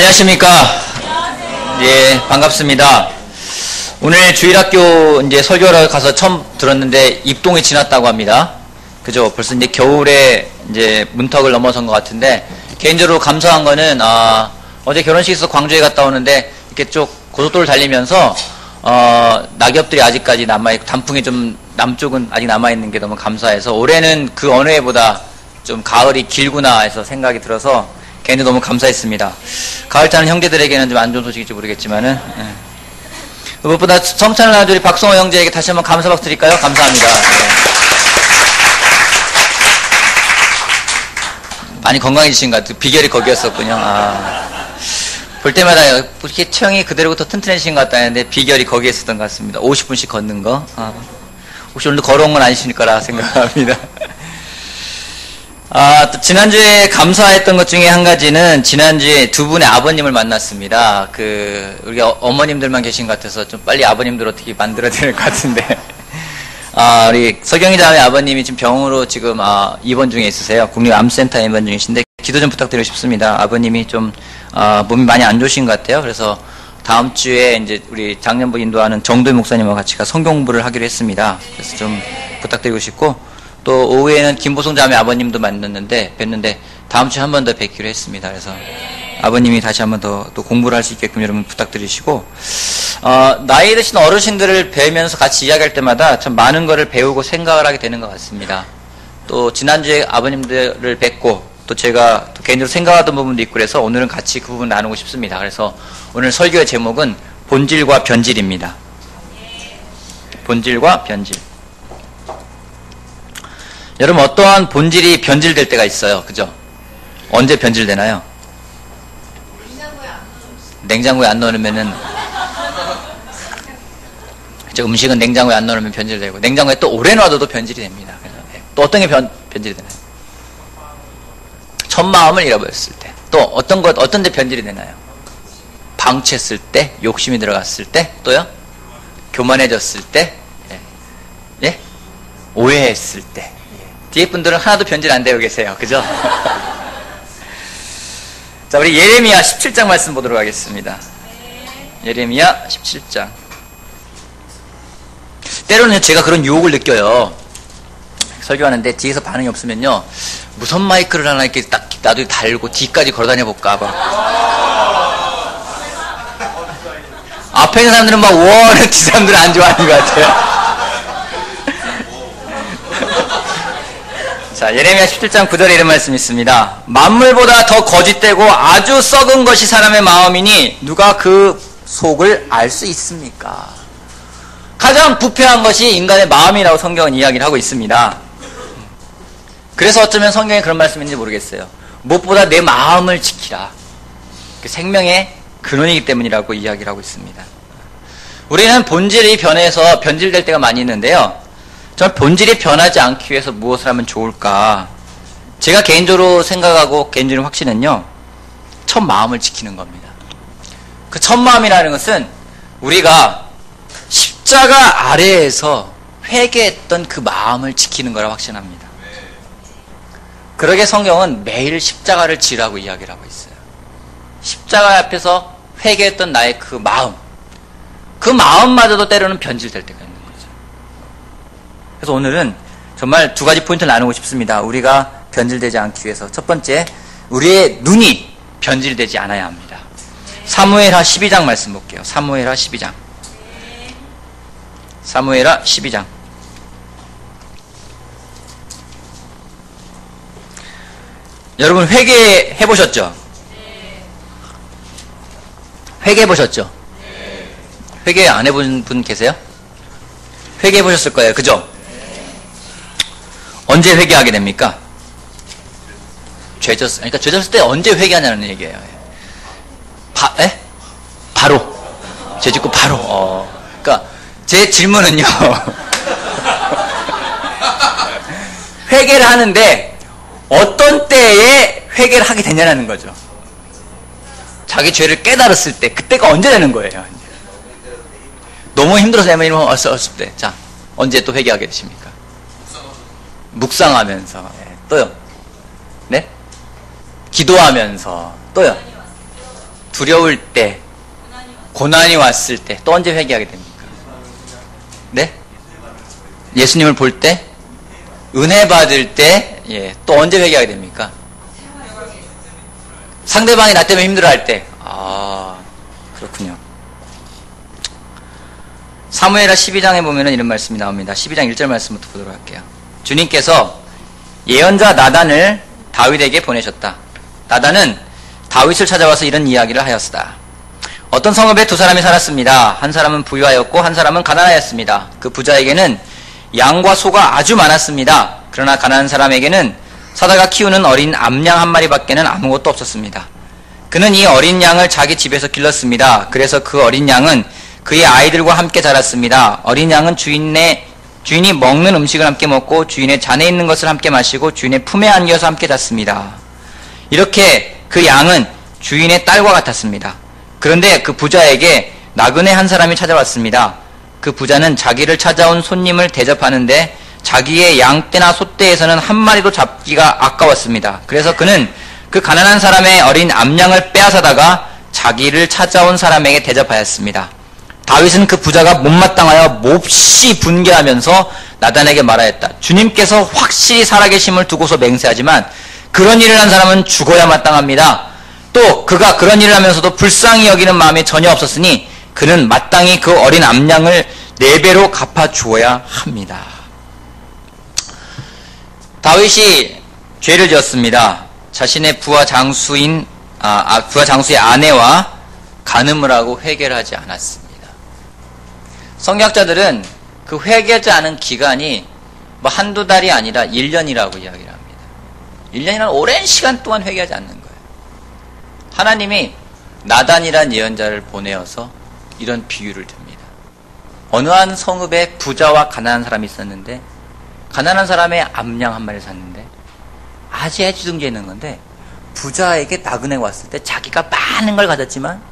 안녕하십니까. 예, 반갑습니다. 오늘 주일학교 이제 설교를 가서 처음 들었는데 입동이 지났다고 합니다. 그죠? 벌써 이제 겨울에 이제 문턱을 넘어선 것 같은데, 개인적으로 감사한 거는, 어제 결혼식에서 광주에 갔다 오는데, 이렇게 쭉 고속도로를 달리면서, 낙엽들이 아직까지 남아있고, 단풍이 좀 남쪽은 아직 남아있는 게 너무 감사해서, 올해는 그 어느 해보다 좀 가을이 길구나 해서 생각이 들어서, 개인적으로 너무 감사했습니다. 가을 타는 형제들에게는 좀 안 좋은 소식일지 모르겠지만은, 무엇보다 성찬을 나눠 우리 박성호 형제에게 다시 한번 감사 박수 드릴까요? 감사합니다. 많이 건강해지신 것 같아요. 비결이 거기였었군요. 볼 때마다 이렇게 체형이 그대로 더 튼튼해지신 것 같다는데 비결이 거기에 있었던 것 같습니다. 50분씩 걷는 거. 혹시 오늘도 걸어온 건 아니실 거라 생각합니다. 또 지난주에 감사했던 것 중에 한 가지는 지난주에 두 분의 아버님을 만났습니다. 우리 어머님들만 계신 것 같아서 좀 빨리 아버님들 어떻게 만들어야 될 것 같은데. 우리 서경희 자매 아버님이 지금 병으로 지금 입원 중에 있으세요. 국립암센터에 입원 중이신데 기도 좀 부탁드리고 싶습니다. 아버님이 좀 몸이 많이 안 좋으신 것 같아요. 그래서 다음 주에 이제 우리 작년부 인도하는 정도희 목사님과 같이 성경 공부를 하기로 했습니다. 그래서 좀 부탁드리고 싶고, 또 오후에는 김보성 자매 아버님도 뵀는데 다음 주에 한 번 더 뵙기로 했습니다. 그래서 아버님이 다시 한 번 더 또 공부를 할 수 있게끔 여러분 부탁드리시고, 나이 드신 어르신들을 뵈면서 같이 이야기할 때마다 참 많은 거를 배우고 생각을 하게 되는 것 같습니다. 또 지난주에 아버님들을 뵙고 또 제가 또 개인적으로 생각하던 부분도 있고 그래서 오늘은 같이 그 부분 나누고 싶습니다. 그래서 오늘 설교의 제목은 본질과 변질입니다. 본질과 변질. 여러분, 어떠한 본질이 변질될 때가 있어요. 그죠? 언제 변질되나요? 냉장고에 안 넣으면은, 그죠? 음식은 냉장고에 안 넣으면 변질되고, 냉장고에 또 오래 놔둬도 변질이 됩니다. 그래서 또 어떤 게 변질이 되나요? 첫 마음을 잃어버렸을 때. 또 어떤 데 변질이 되나요? 방치했을 때, 욕심이 들어갔을 때, 또요? 교만해졌을 때, 예? 오해했을 때. 뒤에 분들은 하나도 변질 안 되고 계세요. 그죠? 자, 우리 예레미야 17장 말씀 보도록 하겠습니다. 예레미야 17장. 때로는 제가 그런 유혹을 느껴요. 설교하는데 뒤에서 반응이 없으면요, 무선 마이크를 하나 이렇게 딱 나도 달고 뒤까지 걸어다녀 볼까 봐. 앞에 있는 사람들은 막 원하는 뒤 사람들은 안 좋아하는 것 같아요. 자, 예레미야 17장 9절에 이런 말씀이 있습니다. 만물보다 더 거짓되고 아주 썩은 것이 사람의 마음이니 누가 그 속을 알 수 있습니까? 가장 부패한 것이 인간의 마음이라고 성경은 이야기를 하고 있습니다. 그래서 어쩌면 성경에 그런 말씀인지 모르겠어요. 무엇보다 내 마음을 지키라. 그 생명의 근원이기 때문이라고 이야기를 하고 있습니다. 우리는 본질이 변해서 변질될 때가 많이 있는데요, 정말 본질이 변하지 않기 위해서 무엇을 하면 좋을까? 제가 개인적으로 생각하고 개인적인 확신은요, 첫 마음을 지키는 겁니다. 그 첫 마음이라는 것은 우리가 십자가 아래에서 회개했던 그 마음을 지키는 거라 확신합니다. 그러게 성경은 매일 십자가를 지라고 이야기를 하고 있어요. 십자가 앞에서 회개했던 나의 그 마음마저도 때로는 변질될 때가 있는 거예요. 그래서 오늘은 정말 두 가지 포인트를 나누고 싶습니다. 우리가 변질되지 않기 위해서. 첫 번째, 우리의 눈이 변질되지 않아야 합니다. 사무엘하 12장 말씀 볼게요. 사무엘하 12장. 사무엘하 12장. 여러분 회개해 보셨죠? 회개해 보셨죠? 회개 안 해본 분 계세요? 회개해 보셨을 거예요. 그죠? 언제 회개하게 됩니까? 그러니까 죄 졌을 때 언제 회개하냐는 얘기예요. 바로. 죄 짓고 바로. 그러니까 제 질문은요. 회개를 하는데 어떤 때에 회개를 하게 되냐는 거죠. 자기 죄를 깨달았을 때, 그때가 언제 되는 거예요? 너무 힘들어서 이러면 어렸을 때. 자, 언제 또 회개하게 되십니까? 묵상하면서. 또요? 네? 기도하면서. 또요? 두려울 때, 고난이 왔을 때, 또 언제 회개하게 됩니까? 네? 예수님을 볼 때? 은혜 받을 때? 예, 또 언제 회개하게 됩니까? 상대방이 나 때문에 힘들어할 때. 아, 그렇군요. 사무엘하 12장에 보면은 이런 말씀이 나옵니다. 12장 1절 말씀부터 보도록 할게요. 주님께서 예언자 나단을 다윗에게 보내셨다. 나단은 다윗을 찾아와서 이런 이야기를 하였으다. 어떤 성읍에 두 사람이 살았습니다. 한 사람은 부유하였고 한 사람은 가난하였습니다. 그 부자에게는 양과 소가 아주 많았습니다. 그러나 가난한 사람에게는 사다가 키우는 어린 암양 한 마리밖에는 아무것도 없었습니다. 그는 이 어린 양을 자기 집에서 길렀습니다. 그래서 그 어린 양은 그의 아이들과 함께 자랐습니다. 어린 양은 주인이 먹는 음식을 함께 먹고 주인의 잔에 있는 것을 함께 마시고 주인의 품에 안겨서 함께 잤습니다. 이렇게 그 양은 주인의 딸과 같았습니다. 그런데 그 부자에게 나그네 한 사람이 찾아왔습니다. 그 부자는 자기를 찾아온 손님을 대접하는데 자기의 양떼나 소떼에서는 한 마리도 잡기가 아까웠습니다. 그래서 그는 그 가난한 사람의 어린 암양을 빼앗아다가 자기를 찾아온 사람에게 대접하였습니다. 다윗은 그 부자가 못마땅하여 몹시 분개하면서 나단에게 말하였다. 주님께서 확실히 살아계심을 두고서 맹세하지만 그런 일을 한 사람은 죽어야 마땅합니다. 또 그가 그런 일을 하면서도 불쌍히 여기는 마음이 전혀 없었으니 그는 마땅히 그 어린 암양을 4배로 갚아주어야 합니다. 다윗이 죄를 지었습니다. 자신의 부하 장수의 아내와 간음을 하고 회개를 하지 않았습니다. 성경학자들은 그 회개하지 않은 기간이 뭐 한두 달이 아니라 1년이라고 이야기를 합니다. 1년이라는 오랜 시간 동안 회개하지 않는 거예요. 하나님이 나단이란 예언자를 보내어서 이런 비유를 듭니다. 어느 한 성읍에 부자와 가난한 사람이 있었는데 가난한 사람의 암양 한 마리를 샀는데 아주 애지중지에 있는 건데 부자에게 나그네가 왔을 때 자기가 많은 걸 가졌지만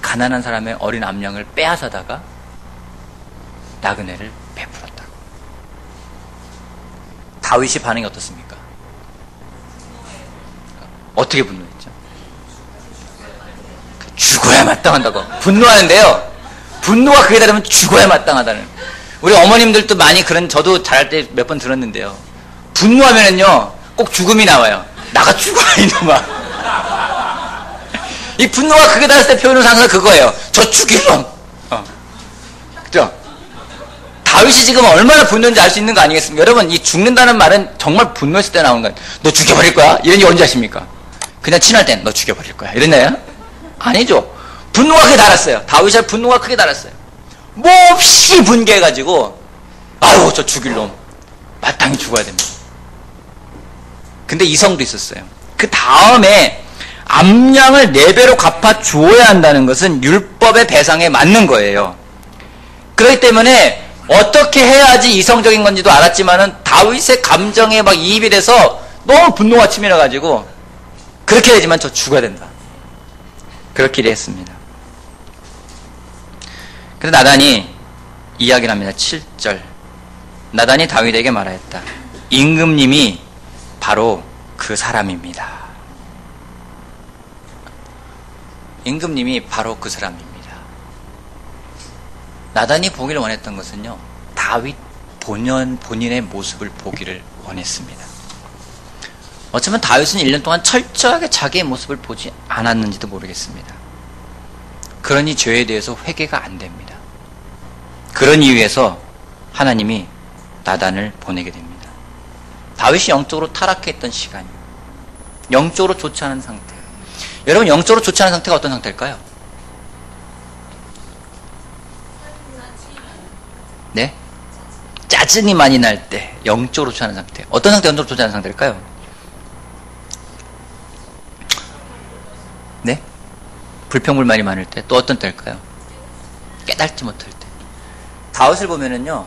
가난한 사람의 어린 암양을 빼앗아다가 나그네를 베풀었다고. 다윗이 반응이 어떻습니까? 어떻게 분노했죠? 죽어야 마땅한다고 분노하는데요. 분노가 그게 다르면 죽어야 마땅하다는. 우리 어머님들도 많이 그런, 저도 잘할 때 몇 번 들었는데요. 분노하면은요 꼭 죽음이 나와요. 나가 죽어라 이놈아. 이 분노가 그게 달았을 때 표현을 항상 그거예요. 저 죽이놈. 그죠? 다윗이 지금 얼마나 분노인지 알 수 있는 거 아니겠습니까? 여러분, 이 죽는다는 말은 정말 분노했을 때 나오는 거예요. 너 죽여버릴 거야? 이런 게 언제 하십니까? 그냥 친할 땐 너 죽여버릴 거야. 이랬나요? 아니죠. 분노가 크게 달았어요. 다윗의 분노가 크게 달았어요. 몹시 분개해가지고 아유 저 죽일 놈 마땅히 죽어야 됩니다. 근데 이성도 있었어요. 그 다음에 암양을 4배로 갚아 주어야 한다는 것은 율법의 배상에 맞는 거예요. 그렇기 때문에 어떻게 해야지 이성적인 건지도 알았지만은 다윗의 감정에 막 이입이 돼서 너무 분노가 치밀어가지고 그렇게 되지만 저 죽어야 된다. 그렇게 했습니다. 그래서 나단이 이야기를 합니다. 7절. 나단이 다윗에게 말하였다. 임금님이 바로 그 사람입니다. 임금님이 바로 그 사람입니다. 나단이 보기를 원했던 것은요, 다윗 본인의 모습을 보기를 원했습니다. 어쩌면 다윗은 1년 동안 철저하게 자기의 모습을 보지 않았는지도 모르겠습니다. 그러니 죄에 대해서 회개가 안 됩니다. 그런 이유에서 하나님이 나단을 보내게 됩니다. 다윗이 영적으로 타락했던 시간이에요. 영적으로 좋지 않은 상태. 여러분, 영적으로 좋지 않은 상태가 어떤 상태일까요? 네? 짜증이 많이 날 때 영적으로 좋지 않은 상태. 어떤 상태가 영적으로 좋지 않은 상태일까요? 네? 불평불만이 많을 때. 또 어떤 때일까요? 깨닫지 못할 때. 다윗을 보면은요,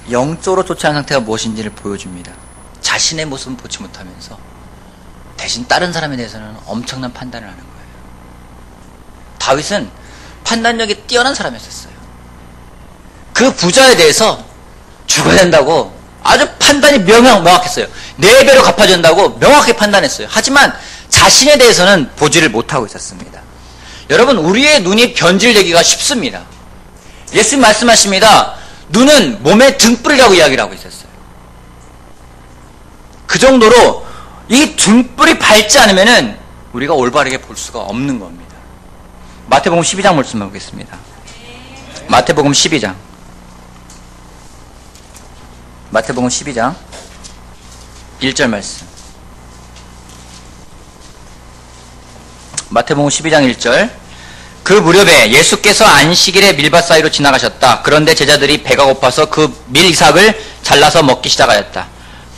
영적으로 좋지 않은 상태가 무엇인지를 보여줍니다. 자신의 모습은 보지 못하면서 대신 다른 사람에 대해서는 엄청난 판단을 하는 거예요. 다윗은 판단력이 뛰어난 사람이었어요. 그 부자에 대해서 죽어야 된다고 아주 판단이 명확했어요. 4배로 갚아준다고 명확하게 판단했어요. 하지만 자신에 대해서는 보지를 못하고 있었습니다. 여러분, 우리의 눈이 변질되기가 쉽습니다. 예수님 말씀하십니다. 눈은 몸의 등불이라고 이야기를 하고 있었어요. 그 정도로 이 등불이 밝지 않으면은 우리가 올바르게 볼 수가 없는 겁니다. 마태복음 12장 말씀 보겠습니다. 마태복음 12장. 마태복음 12장 1절 말씀. 마태복음 12장 1절. 그 무렵에 예수께서 안식일에 밀밭 사이로 지나가셨다. 그런데 제자들이 배가 고파서 그 밀이삭을 잘라서 먹기 시작하였다.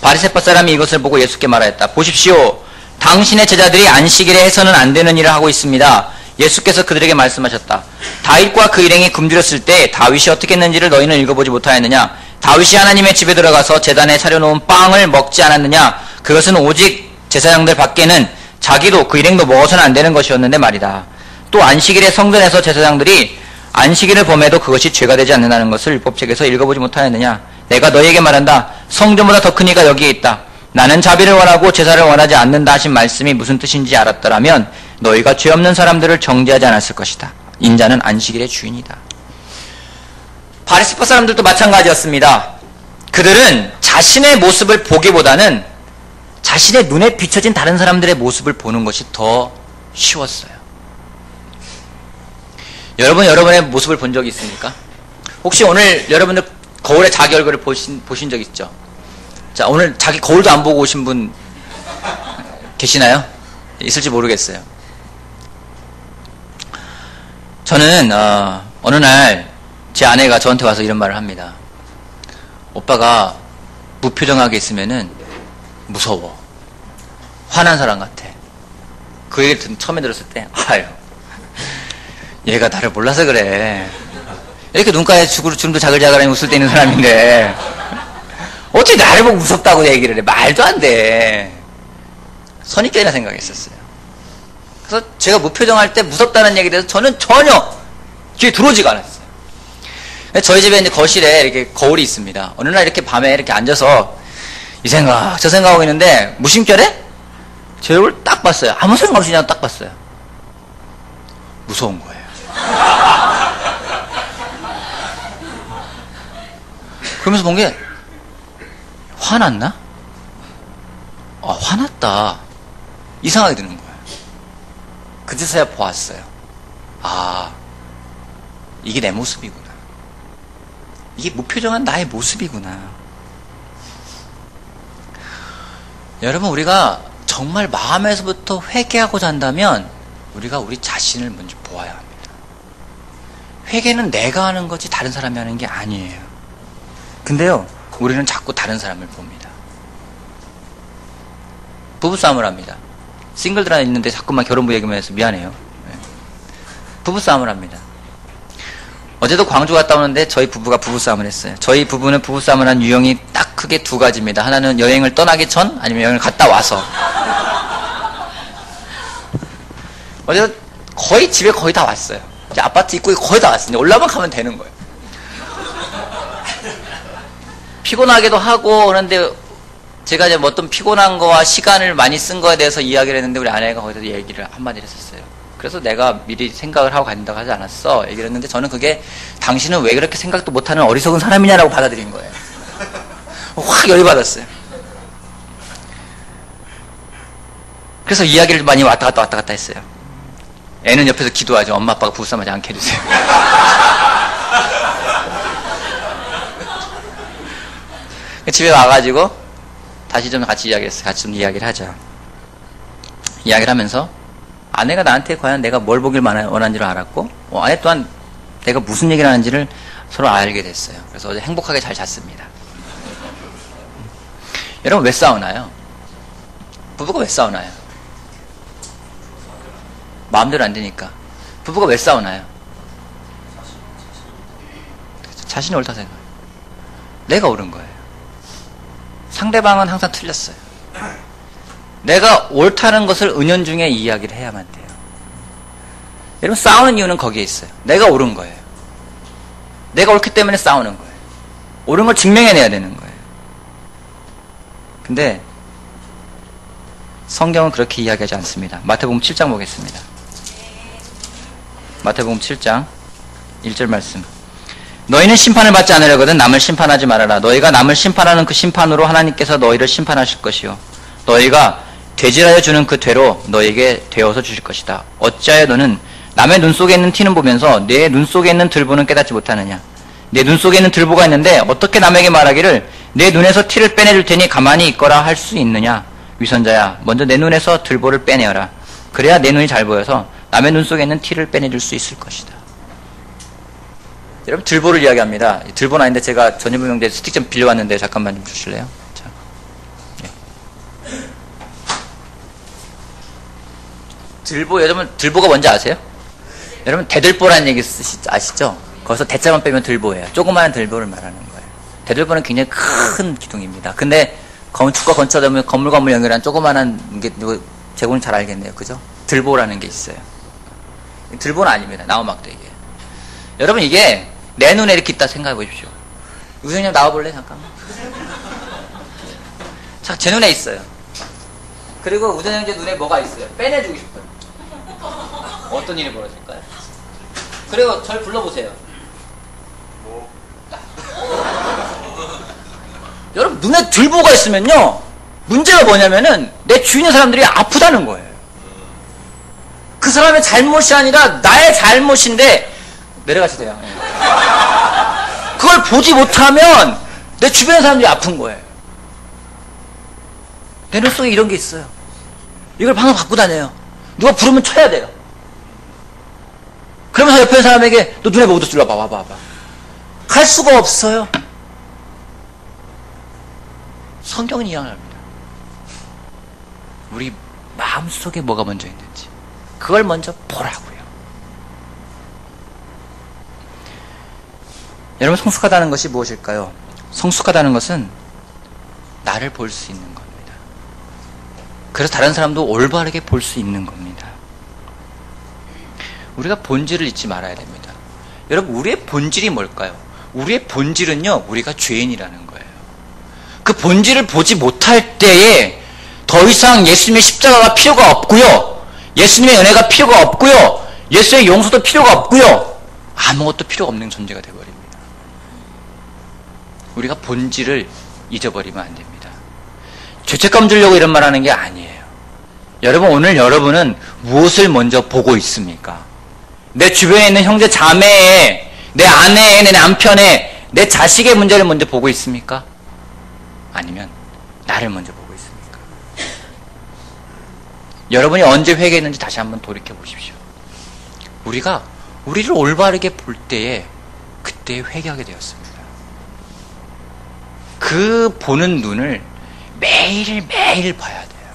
바리새파 사람이 이것을 보고 예수께 말하였다. 보십시오. 당신의 제자들이 안식일에 해서는 안 되는 일을 하고 있습니다. 예수께서 그들에게 말씀하셨다. 다윗과 그 일행이 굶주렸을 때 다윗이 어떻게 했는지를 너희는 읽어보지 못하였느냐? 다윗이 하나님의 집에 들어가서 제단에 차려놓은 빵을 먹지 않았느냐? 그것은 오직 제사장들 밖에는 자기도 그 일행도 먹어서는 안 되는 것이었는데 말이다. 또 안식일에 성전에서 제사장들이 안식일을 범해도 그것이 죄가 되지 않는다는 것을 율법책에서 읽어보지 못하였느냐? 내가 너희에게 말한다. 성전보다 더 큰 이가 여기에 있다. 나는 자비를 원하고 제사를 원하지 않는다 하신 말씀이 무슨 뜻인지 알았더라면 너희가 죄 없는 사람들을 정죄하지 않았을 것이다. 인자는 안식일의 주인이다. 바리새파 사람들도 마찬가지였습니다. 그들은 자신의 모습을 보기보다는 자신의 눈에 비춰진 다른 사람들의 모습을 보는 것이 더 쉬웠어요. 여러분, 여러분의 모습을 본 적이 있습니까? 혹시 오늘 여러분들 거울에 자기 얼굴을 보신 적 있죠? 자, 오늘 자기 거울도 안 보고 오신 분 계시나요? 있을지 모르겠어요. 저는 어느 날 제 아내가 저한테 와서 이런 말을 합니다. 오빠가 무표정하게 있으면은 무서워. 화난 사람 같아. 그 얘기를 처음에 들었을 때 아유, 얘가 나를 몰라서 그래. 이렇게 눈가에 주름도 자글자글하니 웃을 때 있는 사람인데 어떻게 나를 보고 무섭다고 얘기를 해. 말도 안 돼. 선입견이라 생각했었어요. 그래서 제가 무표정할 때 무섭다는 얘기에 대해서 저는 전혀 귀에 들어오지가 않았어요. 저희 집에 이제 거실에 이렇게 거울이 있습니다. 어느 날 이렇게 밤에 이렇게 앉아서 이 생각 저 생각하고 있는데 무심결에 제 얼굴 딱 봤어요. 아무 생각 없이 그냥 딱 봤어요. 무서운 거예요. 그러면서 본 게 화났나? 화났다. 이 생각이 드는 거예요. 그제서야 보았어요. 이게 내 모습이구나. 이게 무표정한 나의 모습이구나. 여러분, 우리가 정말 마음에서부터 회개하고자 한다면 우리가 우리 자신을 먼저 보아야 합니다. 회개는 내가 하는 거지 다른 사람이 하는 게 아니에요. 근데요, 우리는 자꾸 다른 사람을 봅니다. 부부싸움을 합니다. 싱글들 하나 있는데 자꾸만 결혼부 얘기만 해서 미안해요. 부부싸움을 합니다. 어제도 광주 갔다 오는데 저희 부부가 부부싸움을 했어요. 저희 부부는 부부싸움을 한 유형이 딱 크게 두 가지입니다. 하나는 여행을 떠나기 전, 아니면 여행을 갔다 와서. 어제도 거의 집에 거의 다 왔어요. 이제 아파트 입구에 거의 다 왔어요. 이제 올라만 가면 되는 거예요. 피곤하기도 하고 그런데 제가 이제 어떤 피곤한 거와 시간을 많이 쓴 거에 대해서 이야기를 했는데 우리 아내가 거기서 얘기를 한마디를 했었어요. 그래서 내가 미리 생각을 하고 간다고 하지 않았어. 얘기를 했는데 저는 그게 당신은 왜 그렇게 생각도 못하는 어리석은 사람이냐라고 받아들인 거예요. 확 열이 받았어요. 그래서 이야기를 많이 왔다 갔다 했어요. 애는 옆에서 기도하죠. 엄마 아빠가 부부싸움하지 않게 해주세요. 집에 와가지고 다시 좀 같이 이야기했어요. 같이 좀 이야기를 하자. 이야기를 하면서 아내가 나한테 과연 내가 뭘 보길 원하는지를 알았고 아내 또한 내가 무슨 얘기를 하는지를 서로 알게 됐어요. 그래서 어제 행복하게 잘 잤습니다. 여러분, 왜 싸우나요? 부부가 왜 싸우나요? 마음대로 안 되니까. 부부가 왜 싸우나요? 자신이 옳다 생각. 내가 옳은 거예요. 상대방은 항상 틀렸어요. 내가 옳다는 것을 은연중에 이야기를 해야만 돼요. 여러분, 싸우는 이유는 거기에 있어요. 내가 옳은 거예요. 내가 옳기 때문에 싸우는 거예요. 옳은 걸 증명해내야 되는 거예요. 근데 성경은 그렇게 이야기하지 않습니다. 마태복음 7장 보겠습니다. 마태복음 7장 1절 말씀. 너희는 심판을 받지 않으려거든 남을 심판하지 말아라. 너희가 남을 심판하는 그 심판으로 하나님께서 너희를 심판하실 것이요 너희가 되질하여 주는 그 되로 너희에게 되어서 주실 것이다. 어찌하여 너는 남의 눈 속에 있는 티는 보면서 내 눈 속에 있는 들보는 깨닫지 못하느냐. 내 눈 속에 있는 들보가 있는데 어떻게 남에게 말하기를 내 눈에서 티를 빼내줄 테니 가만히 있거라 할 수 있느냐. 위선자야, 먼저 내 눈에서 들보를 빼내어라. 그래야 내 눈이 잘 보여서 남의 눈 속에 있는 티를 빼내줄 수 있을 것이다. 여러분, 들보를 이야기합니다. 들보는 아닌데 제가 전유부명대 스틱 좀 빌려왔는데 잠깐만 좀 주실래요? 자. 네. 들보, 여러분 들보가 뭔지 아세요? 여러분 대들보라는 얘기 아시죠? 거기서 대자만 빼면 들보예요. 조그마한 들보를 말하는 거예요. 대들보는 굉장히 큰 기둥입니다. 근데 건축과 건축하다 건물 연결한 조그마한 게 제공은 잘 알겠네요. 그죠? 들보라는 게 있어요. 들보는 아닙니다. 나무막대기예요. 여러분, 이게 내 눈에 이렇게 있다 생각해 보십시오. 우선님 나와볼래? 잠깐만. 자, 제 눈에 있어요. 그리고 우선 형제 눈에 뭐가 있어요? 빼내주고 싶어요. 어떤 일이 벌어질까요? 그리고 절 불러보세요. 여러분, 눈에 들보가 있으면요, 문제가 뭐냐면은 내 주위의 사람들이 아프다는 거예요. 그 사람의 잘못이 아니라 나의 잘못인데 내려가시대요. 그걸 보지 못하면 내 주변의 사람들이 아픈 거예요. 내 눈 속에 이런 게 있어요. 이걸 방금 갖고 다녀요. 누가 부르면 쳐야 돼요. 그러면서 옆에 있는 사람에게 너 눈에 뭐도 찔러봐, 와봐. 갈 수가 없어요. 성경은 이야기합니다. 우리 마음속에 뭐가 먼저 있는지 그걸 먼저 보라고요. 여러분, 성숙하다는 것이 무엇일까요? 성숙하다는 것은 나를 볼 수 있는 겁니다. 그래서 다른 사람도 올바르게 볼 수 있는 겁니다. 우리가 본질을 잊지 말아야 됩니다. 여러분, 우리의 본질이 뭘까요? 우리의 본질은요, 우리가 죄인이라는 거예요. 그 본질을 보지 못할 때에 더 이상 예수님의 십자가가 필요가 없고요, 예수님의 은혜가 필요가 없고요, 예수의 용서도 필요가 없고요, 아무것도 필요가 없는 존재가 되어버립니다. 우리가 본질을 잊어버리면 안 됩니다. 죄책감 주려고 이런 말 하는 게 아니에요. 여러분, 오늘 여러분은 무엇을 먼저 보고 있습니까? 내 주변에 있는 형제 자매의, 내 아내의, 내 남편의, 내 자식의 문제를 먼저 보고 있습니까? 아니면 나를 먼저 보고 있습니까? 여러분이 언제 회개했는지 다시 한번 돌이켜 보십시오. 우리가 우리를 올바르게 볼 때에 그때 회개하게 되었습니다. 그 보는 눈을 매일매일 봐야 돼요.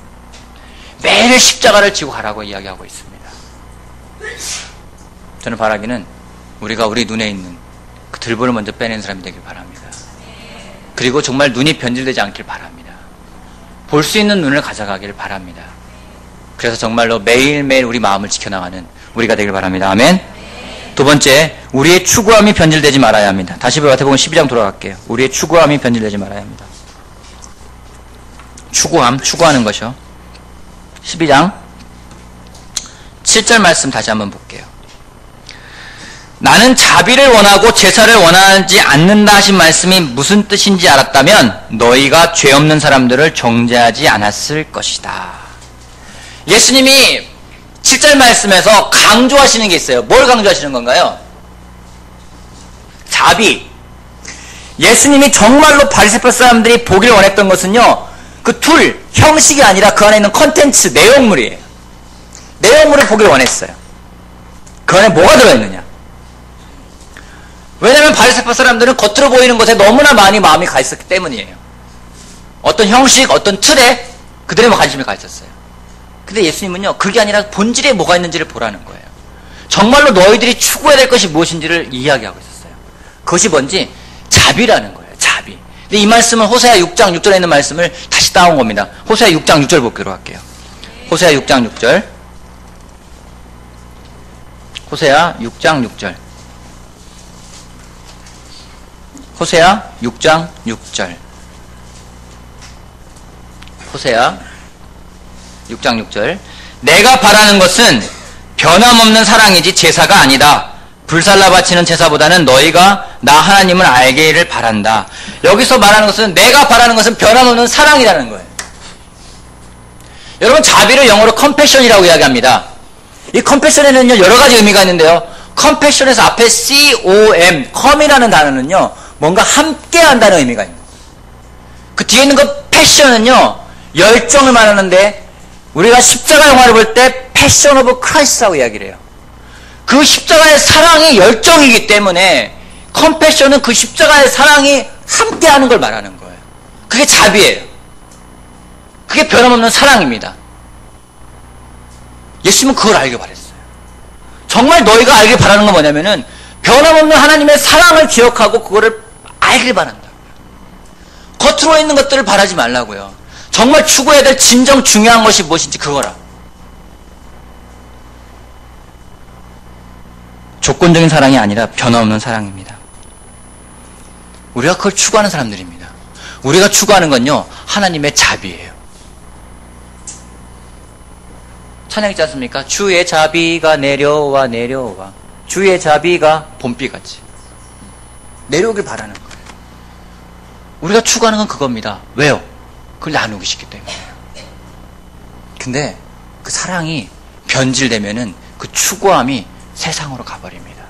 매일 십자가를 지고 가라고 이야기하고 있습니다. 저는 바라기는 우리가 우리 눈에 있는 그 들보를 먼저 빼내는 사람이 되길 바랍니다. 그리고 정말 눈이 변질되지 않길 바랍니다. 볼 수 있는 눈을 가져가길 바랍니다. 그래서 정말로 매일매일 우리 마음을 지켜나가는 우리가 되길 바랍니다. 아멘. 두 번째, 우리의 추구함이 변질되지 말아야 합니다. 다시 마태복음 12장 돌아갈게요. 우리의 추구함이 변질되지 말아야 합니다. 추구하는 것이요. 12장 7절 말씀 다시 한번 볼게요. 나는 자비를 원하고 제사를 원하지 않는다 하신 말씀이 무슨 뜻인지 알았다면 너희가 죄 없는 사람들을 정죄하지 않았을 것이다. 예수님이 7절 말씀에서 강조하시는 게 있어요. 뭘 강조하시는 건가요? 자비. 예수님이 정말로 바리새파 사람들이 보길 원했던 것은요, 그 툴, 형식이 아니라 그 안에 있는 컨텐츠, 내용물이에요. 내용물을 보길 원했어요. 그 안에 뭐가 들어있느냐. 왜냐하면 바리새파 사람들은 겉으로 보이는 것에 너무나 많이 마음이 가 있었기 때문이에요. 어떤 형식, 어떤 틀에 그들의 관심이 가 있었어요. 근데 예수님은요, 그게 아니라 본질에 뭐가 있는지를 보라는 거예요. 정말로 너희들이 추구해야 될 것이 무엇인지를 이야기하고 있었어요. 그것이 뭔지 자비라는 거예요. 자비. 근데 이 말씀은 호세아 6장 6절에 있는 말씀을 다시 따온 겁니다. 호세아 6장 6절 보기로 할게요. 호세아 6장 6절. 호세아 6장 6절. 호세아 6장 6절. 호세아 6장 6절. 내가 바라는 것은 변함없는 사랑이지 제사가 아니다. 불살라 바치는 제사보다는 너희가 나 하나님을 알기를 바란다. 여기서 말하는 것은, 내가 바라는 것은 변함없는 사랑이라는 거예요. 여러분, 자비를 영어로 컴패션이라고 이야기합니다. 이 컴패션에는요, 여러 가지 의미가 있는데요. 컴패션에서 앞에 C-O-M, com이라는 단어는요, 뭔가 함께 한다는 의미가 있는 거예요. 그 뒤에 있는 그 패션은요, 열정을 말하는데, 우리가 십자가 영화를 볼 때 패션 오브 크라이스트라고 이야기를 해요. 그 십자가의 사랑이 열정이기 때문에 컴패션은 그 십자가의 사랑이 함께하는 걸 말하는 거예요. 그게 자비예요. 그게 변함없는 사랑입니다. 예수님은 그걸 알길 바랬어요. 정말 너희가 알길 바라는 건 뭐냐면은 변함없는 하나님의 사랑을 기억하고 그거를 알길 바란다. 겉으로 있는 것들을 바라지 말라고요. 정말 추구해야 될 진정 중요한 것이 무엇인지 그거라. 조건적인 사랑이 아니라 변함없는 사랑입니다. 우리가 그걸 추구하는 사람들입니다. 우리가 추구하는 건요, 하나님의 자비예요. 찬양 있지 않습니까? 주의 자비가 내려와 내려와, 주의 자비가 봄비같이 내려오길 바라는 거예요. 우리가 추구하는 건 그겁니다. 왜요? 그걸 나누기 쉽기 때문에요. 근데 그 사랑이 변질되면은 그 추구함이 세상으로 가버립니다.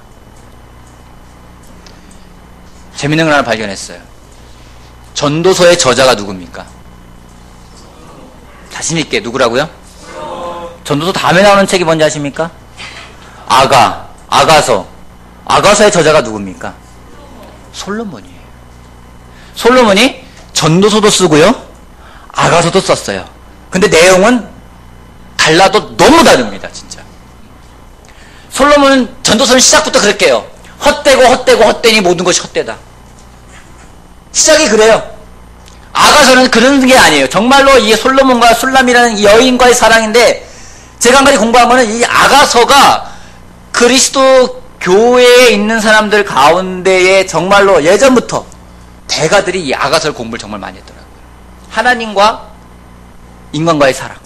재밌는 걸 하나 발견했어요. 전도서의 저자가 누굽니까? 자신있게 누구라고요? 전도서 다음에 나오는 책이 뭔지 아십니까? 아가서. 아가서의 저자가 누굽니까? 솔로몬이에요. 솔로몬이 전도서도 쓰고요, 아가서도 썼어요. 근데 내용은 달라도 너무 다릅니다, 진짜. 솔로몬은 전도서는 시작부터 그렇게 해요. 헛되니 모든 것이 헛되다. 시작이 그래요. 아가서는 그런 게 아니에요. 정말로 이 솔로몬과 술람이라는 이 여인과의 사랑인데, 제가 한 가지 공부한 거는 이 아가서가 그리스도 교회에 있는 사람들 가운데에 정말로 예전부터 대가들이 이 아가서를 공부를 정말 많이 했더라고요. 하나님과 인간과의 사랑,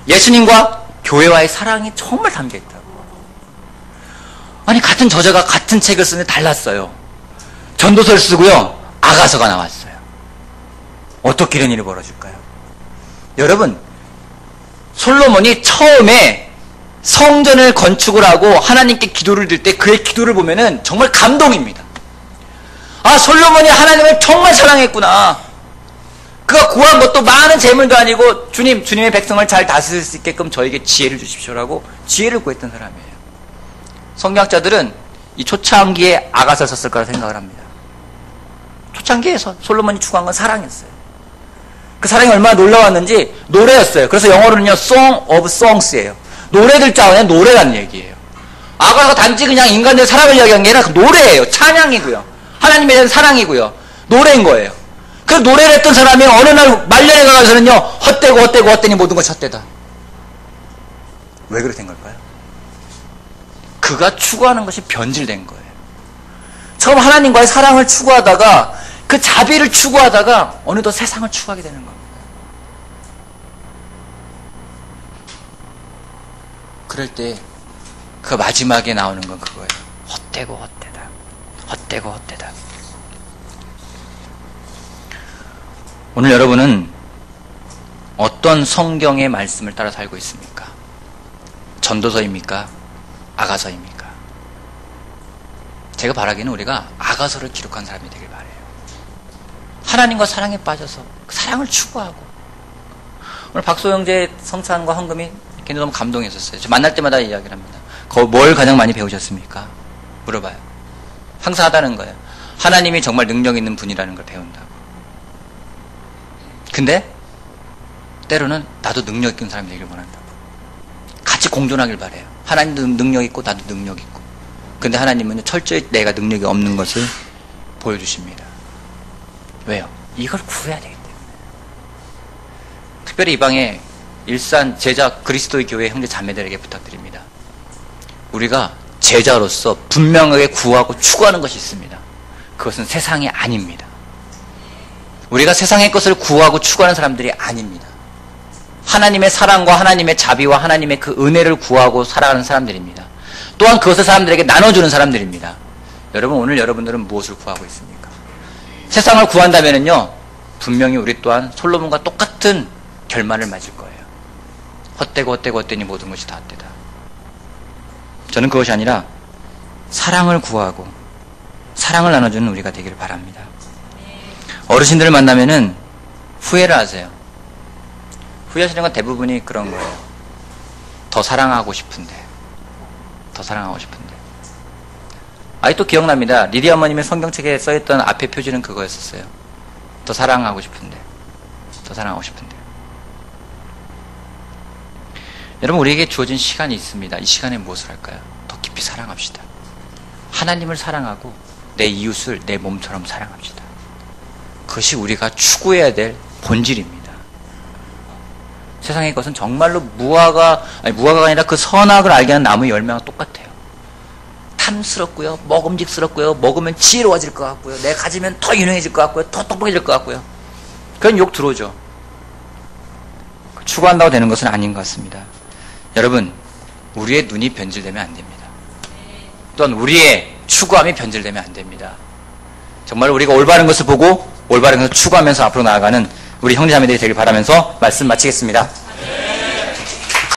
예수님과 교회와의 사랑이 정말 담겨있다고. 아니, 같은 저자가 같은 책을 쓰는데 달랐어요. 전도서를 쓰고요, 아가서가 나왔어요. 어떻게 이런 일이 벌어질까요? 여러분, 솔로몬이 처음에 성전을 건축을 하고 하나님께 기도를 드릴 때 그의 기도를 보면은 정말 감동입니다. 아, 솔로몬이 하나님을 정말 사랑했구나. 그가 구한 것도 많은 재물도 아니고, 주님의 백성을 잘 다스릴 수 있게끔 저에게 지혜를 주십시오라고 지혜를 구했던 사람이에요. 성경학자들은 이 초창기에 아가서를 썼을 거라 생각을 합니다. 초창기에 솔로몬이 추구한 건 사랑이었어요. 그 사랑이 얼마나 놀라웠는지 노래였어요. 그래서 영어로는요, Song of Songs예요. 노래들 자원의 노래라는 얘기예요. 아가서가 단지 그냥 인간들의 사랑을 이야기한 게 아니라 노래예요. 찬양이고요, 하나님에 대한 사랑이고요, 노래인 거예요. 그 노래를 했던 사람이 어느 날 말년에 가서는요, 헛되니 모든 것이 헛되다. 왜 그렇게 된 걸까요? 그가 추구하는 것이 변질된 거예요. 처음 하나님과의 사랑을 추구하다가, 그 자비를 추구하다가 어느덧 세상을 추구하게 되는 겁니다. 그럴 때 그 마지막에 나오는 건 그거예요. 헛되고 헛되다. 오늘 여러분은 어떤 성경의 말씀을 따라 살고 있습니까? 전도서입니까? 아가서입니까? 제가 바라기는 우리가 아가서를 기록한 사람이 되길 바라요. 하나님과 사랑에 빠져서 그 사랑을 추구하고. 오늘 박소영제 성찬과 헌금이 굉장히 너무 감동했었어요. 저 만날 때마다 이야기를 합니다. 뭘 가장 많이 배우셨습니까? 물어봐요. 항상 하다는 거예요. 하나님이 정말 능력 있는 분이라는 걸 배운다고. 근데 때로는 나도 능력 있는 사람이 되길 원한다고. 같이 공존하길 바래요. 하나님도 능력 있고 나도 능력 있고. 근데 하나님은 철저히 내가 능력이 없는 것을 보여주십니다. 왜요? 이걸 구해야 되기 때문에. 특별히 이 방에 일산 제자 그리스도의 교회 형제 자매들에게 부탁드립니다. 우리가 제자로서 분명하게 구하고 추구하는 것이 있습니다. 그것은 세상이 아닙니다. 우리가 세상의 것을 구하고 추구하는 사람들이 아닙니다. 하나님의 사랑과 하나님의 자비와 하나님의 그 은혜를 구하고 살아가는 사람들입니다. 또한 그것을 사람들에게 나눠주는 사람들입니다. 여러분, 오늘 여러분들은 무엇을 구하고 있습니까? 세상을 구한다면요, 분명히 우리 또한 솔로몬과 똑같은 결말을 맞을 거예요. 헛되고 헛되고 헛되니 모든 것이 다 헛되다. 저는 그것이 아니라 사랑을 구하고 사랑을 나눠주는 우리가 되기를 바랍니다. 어르신들을 만나면은 후회를 하세요. 후회하시는 건 대부분이 그런 거예요. 더 사랑하고 싶은데. 아직도 기억납니다. 리디 어머님의 성경책에 써있던 앞에 표지는 그거였었어요. 더 사랑하고 싶은데. 여러분, 우리에게 주어진 시간이 있습니다. 이 시간에 무엇을 할까요? 더 깊이 사랑합시다. 하나님을 사랑하고 내 이웃을 내 몸처럼 사랑합시다. 그것이 우리가 추구해야 될 본질입니다. 세상의 것은 정말로 무화과가 아니라 그 선악을 알게 하는 나무의 열매와 똑같아요. 탐스럽고요, 먹음직스럽고요, 먹으면 지혜로워질 것 같고요, 내가 가지면 더 유능해질 것 같고요, 더 똑똑해질 것 같고요. 그건 욕 들어오죠. 추구한다고 되는 것은 아닌 것 같습니다. 여러분, 우리의 눈이 변질되면 안 됩니다. 또한 우리의 추구함이 변질되면 안 됩니다. 정말 우리가 올바른 것을 보고 올바른 것을 추구하면서 앞으로 나아가는 우리 형제자매들이 되길 바라면서 말씀 마치겠습니다.